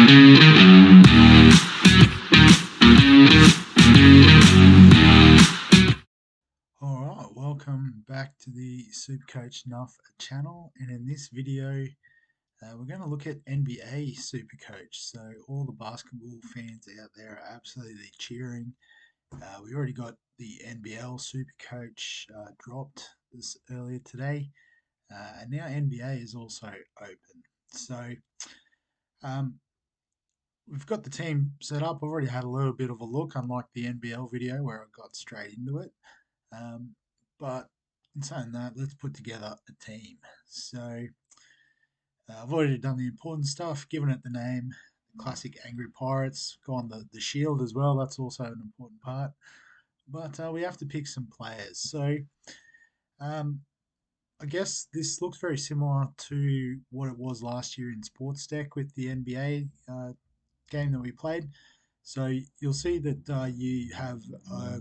Alright, welcome back to the SuperCoach Nuff channel, and in this video we're going to look at NBA SuperCoach. So all the basketball fans out there are absolutely cheering. We already got the NBL SuperCoach dropped this earlier today, and now NBA is also open. So um, we've got the team set up. I've already had a little bit of a look, unlike the NBL video where I got straight into it. But in saying that, let's put together a team. So I've already done the important stuff, given it the name, the classic Angry Pirates, gone the shield as well. That's also an important part. But we have to pick some players. So um, I guess this looks very similar to what it was last year in Sports Deck with the NBA game that we played. So you'll see that you have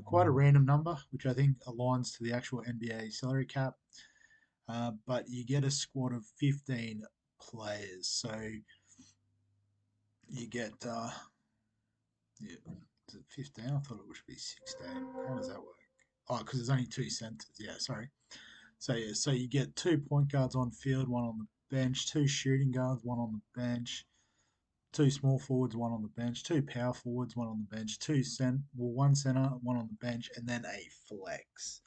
quite a random number, which I think aligns to the actual NBA salary cap. But you get a squad of 15 players. So you get, yeah, is it 15? I thought it should be 16. How does that work? Oh, because there's only two centers. Yeah, sorry. So yeah, so you get 2 point guards on field, one on the bench, two shooting guards, one on the bench, two small forwards, one on the bench, two power forwards, one on the bench, one center, one on the bench, and then a flex.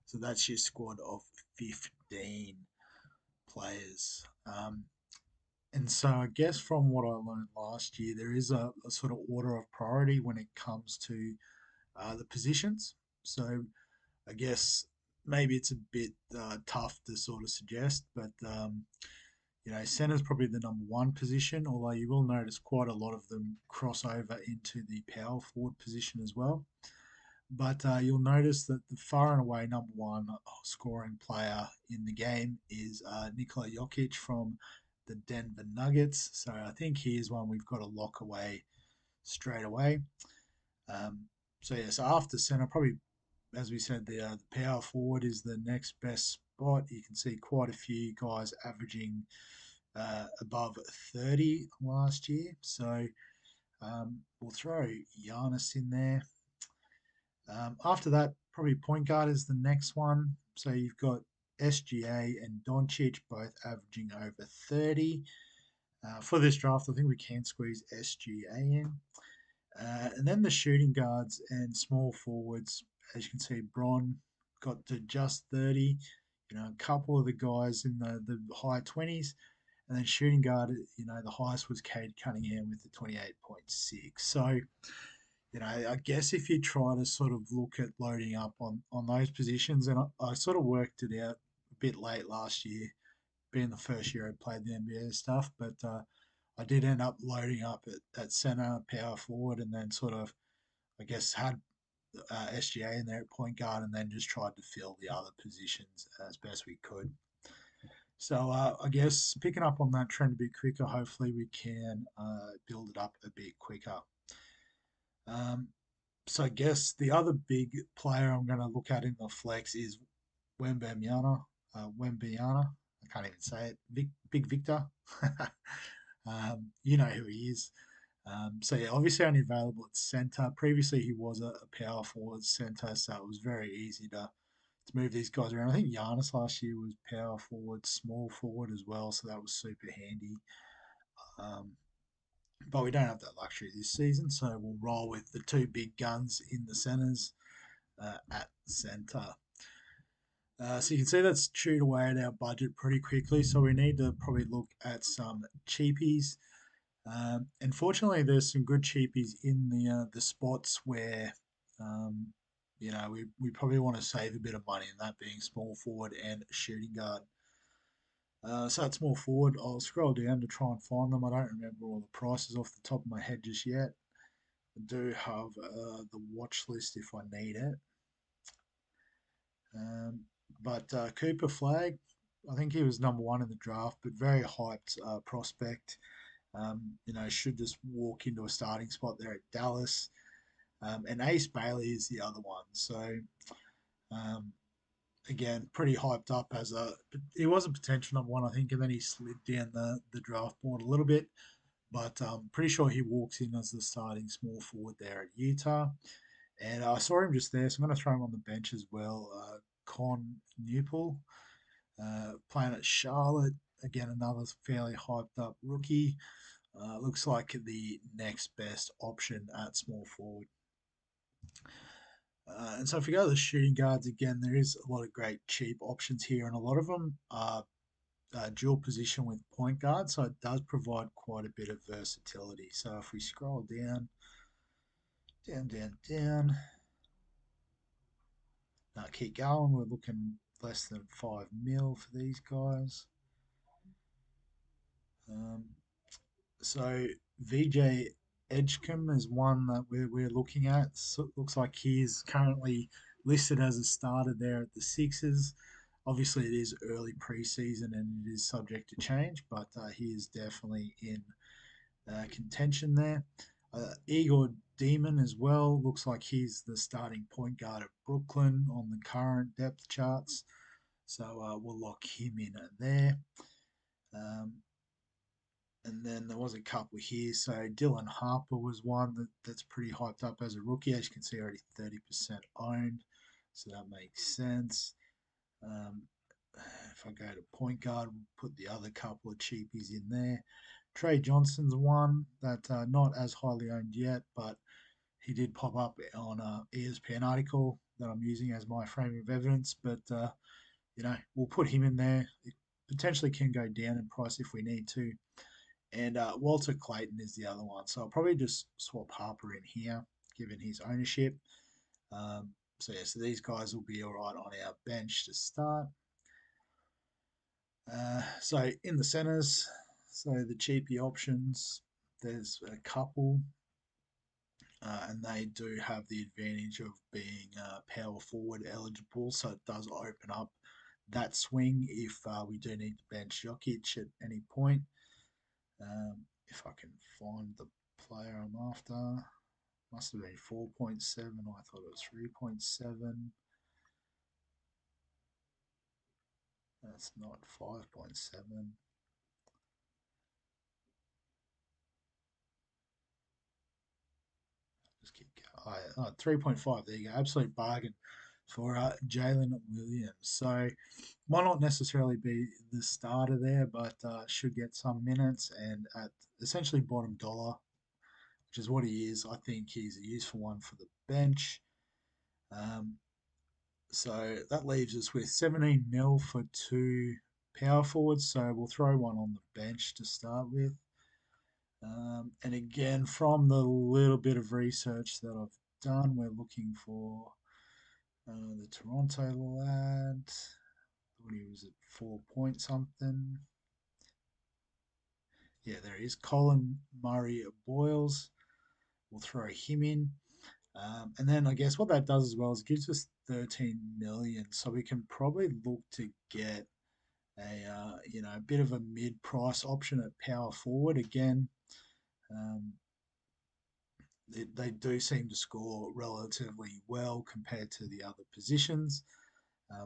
So that's your squad of 15 players. And so I guess from what I learned last year, there is a sort of order of priority when it comes to the positions. So I guess maybe it's a bit tough to sort of suggest, but center's probably the number one position, although you will notice quite a lot of them cross over into the power forward position as well. But you'll notice that the far and away number one scoring player in the game is Nikola Jokic from the Denver Nuggets. So I think he is one we've got to lock away straight away. So after center, probably as we said, the power forward is the next best spot. You can see quite a few guys averaging above 30 last year. So we'll throw Giannis in there. After that, probably point guard is the next one. So you've got SGA and Doncic both averaging over 30. For this draft, I think we can squeeze SGA in. And then the shooting guards and small forwards, as you can see, Bron got to just 30. A couple of the guys in the high 20s. And then shooting guard, the highest was Cade Cunningham with the 28.6. So, I guess if you try to sort of look at loading up on those positions, and I sort of worked it out a bit late last year, being the first year I played the NBA stuff, but I did end up loading up at center, power forward, and then sort of, I guess, had SGA in there at point guard, and then just tried to fill the other positions as best we could. So I guess picking up on that trend a bit quicker, hopefully we can build it up a bit quicker. So I guess the other big player I'm going to look at in the flex is Wembanyama. I can't even say it. Big Victor. You know who he is. So yeah, obviously only available at centre. Previously he was a power forward centre, so it was very easy to move these guys around. I think Giannis last year was power forward, small forward as well, so that was super handy. But we don't have that luxury this season, so we'll roll with the two big guns in the centres at centre. So you can see that's chewed away at our budget pretty quickly, so we need to probably look at some cheapies. Unfortunately, there's some good cheapies in the spots where we probably want to save a bit of money, and that being small forward and shooting guard. So at small forward, I'll scroll down to try and find them. I don't remember all the prices off the top of my head just yet. I do have the watch list if I need it. But Cooper Flag, I think he was number one in the draft, but very hyped prospect. Should just walk into a starting spot there at Dallas. And Ace Bailey is the other one. So, again, pretty hyped up he was a potential number one, I think, and then he slid down the draft board a little bit. but I'm pretty sure he walks in as the starting small forward there at Utah. And I saw him just there, so I'm going to throw him on the bench as well. Con Newport, playing at Charlotte. Again, another fairly hyped up rookie. Looks like the next best option at small forward. And so if we go to the shooting guards again, there is a lot of great cheap options here, and a lot of them are dual position with point guard, so it does provide quite a bit of versatility. So if we scroll down, down, keep going, we're looking less than 5 mil for these guys. Um, so VJ Edgecombe is one that we're looking at. So it looks like he's currently listed as a starter there at the Sixers. Obviously, it is early preseason and it is subject to change, but he is definitely in contention there. Igor Demon as well looks like he's the starting point guard at Brooklyn on the current depth charts, so we'll lock him in there. Um, and then there was a couple here. So Dylan Harper was one that's pretty hyped up as a rookie. As you can see, already 30% owned. So that makes sense. Um, if I go to point guard, we'll put the other couple of cheapies in there. Trey Johnson's one that not as highly owned yet, but he did pop up on a ESPN article that I'm using as my frame of evidence. But we'll put him in there. It potentially can go down in price if we need to. And Walter Clayton is the other one. So I'll probably just swap Harper in here, given his ownership. So these guys will be all right on our bench to start. So in the centers, so the cheapy options, there's a couple, and they do have the advantage of being power forward eligible. So it does open up that swing if we do need to bench Jokic at any point. If I can find the player I'm after, must have been 4.7. I thought it was 3.7. That's not 5.7. Just keep going. 3.5. There you go. Absolute bargain for Jalen Williams. So might not necessarily be the starter there, but should get some minutes and at essentially bottom dollar, which is what he is. I think he's a useful one for the bench. Um, So that leaves us with 17 mil for two power forwards. So we'll throw one on the bench to start with. And again, from the little bit of research that I've done, we're looking for the Toronto lad. What he was at 4 point something. Yeah, there he is. Colin Murray Boyles. We'll throw him in. And then I guess what that does as well is it gives us 13 million. So we can probably look to get a bit of a mid-price option at power forward. Again, um, they do seem to score relatively well compared to the other positions,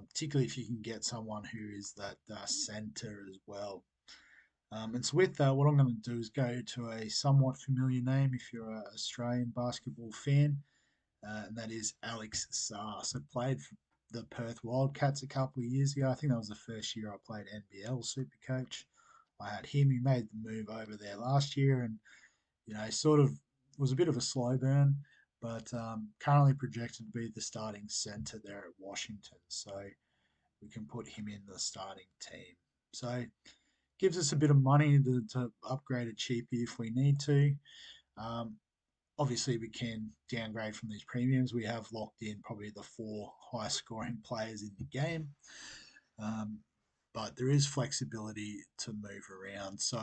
particularly if you can get someone who is that centre as well. And so with that, what I'm going to do is go to a somewhat familiar name if you're an Australian basketball fan, and that is Alex Sarr. So played for the Perth Wildcats a couple of years ago. I think that was the first year I played NBL SuperCoach. I had him. He made the move over there last year, and sort of was a bit of a slow burn, but currently projected to be the starting centre there at Washington. So we can put him in the starting team. So gives us a bit of money to upgrade a cheapie if we need to. Um, Obviously, we can downgrade from these premiums. We have locked in probably the four high scoring players in the game. Um, but there is flexibility to move around. So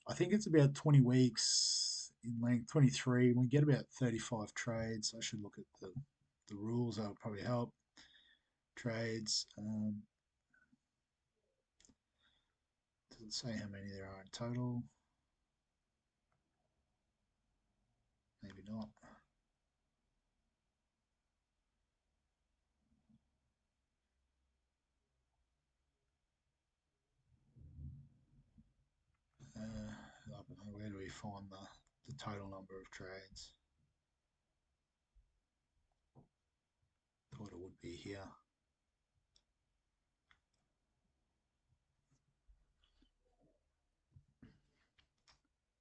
I think it's about 20 weeks in length, 23. We get about 35 trades. I should look at the rules. That would probably help. Trades. Doesn't say how many there are in total. Maybe not. I don't know Where do we find the total number of trades? Thought it would be here.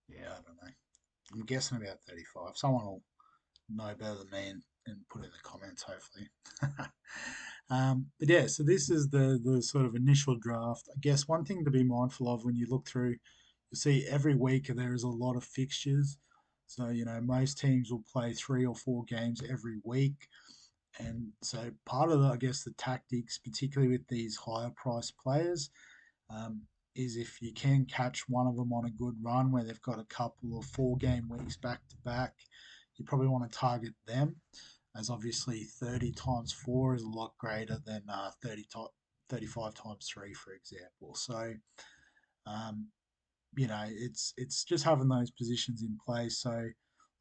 Yeah, I don't know. I'm guessing about 35. Someone will know better than me and put in the comments, hopefully. But yeah, so this is the sort of initial draft. I guess one thing to be mindful of when you look through, you see every week there is a lot of fixtures. So, most teams will play 3 or 4 games every week. And so part of I guess, the tactics, particularly with these higher priced players, um, is if you can catch one of them on a good run where they've got a couple of 4 game weeks back to back, you probably want to target them, as obviously 30 times 4 is a lot greater than 35 times 3, for example. So, um, it's just having those positions in place. So,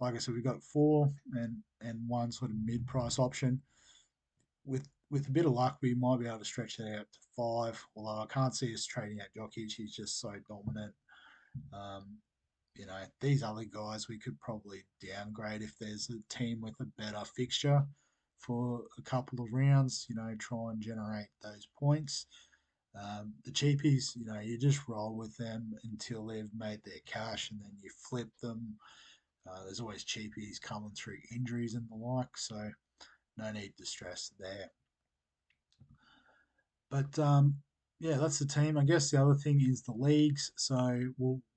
like I said, we've got 4 and one sort of mid price option. With a bit of luck, we might be able to stretch that out to 5. Although I can't see us trading out Jokic, he's just so dominant. Um, these other guys we could probably downgrade if there's a team with a better fixture for a couple of rounds. Try and generate those points. The cheapies, you just roll with them until they've made their cash, and then you flip them. There's always cheapies coming through injuries and the like, so no need to stress there. But yeah, that's the team. I guess the other thing is the leagues. So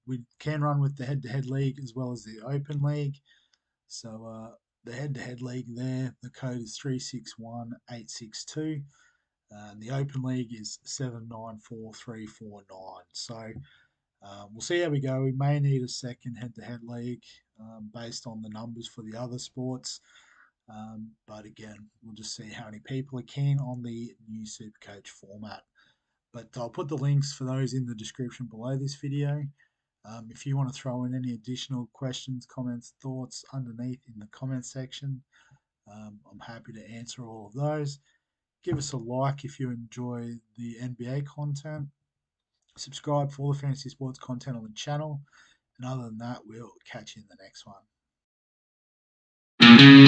we can run with the head-to-head league as well as the open league. So the head-to-head league there, the code is 361862. And the open league is 794,349. So we'll see how we go. We may need a second head-to-head league based on the numbers for the other sports. But again, we'll just see how many people are keen on the new SuperCoach format. But I'll put the links for those in the description below this video. If you want to throw in any additional questions, comments, thoughts underneath in the comment section, I'm happy to answer all of those. Give us a like if you enjoy the NBA content. Subscribe for all the fantasy sports content on the channel. And other than that, we'll catch you in the next one.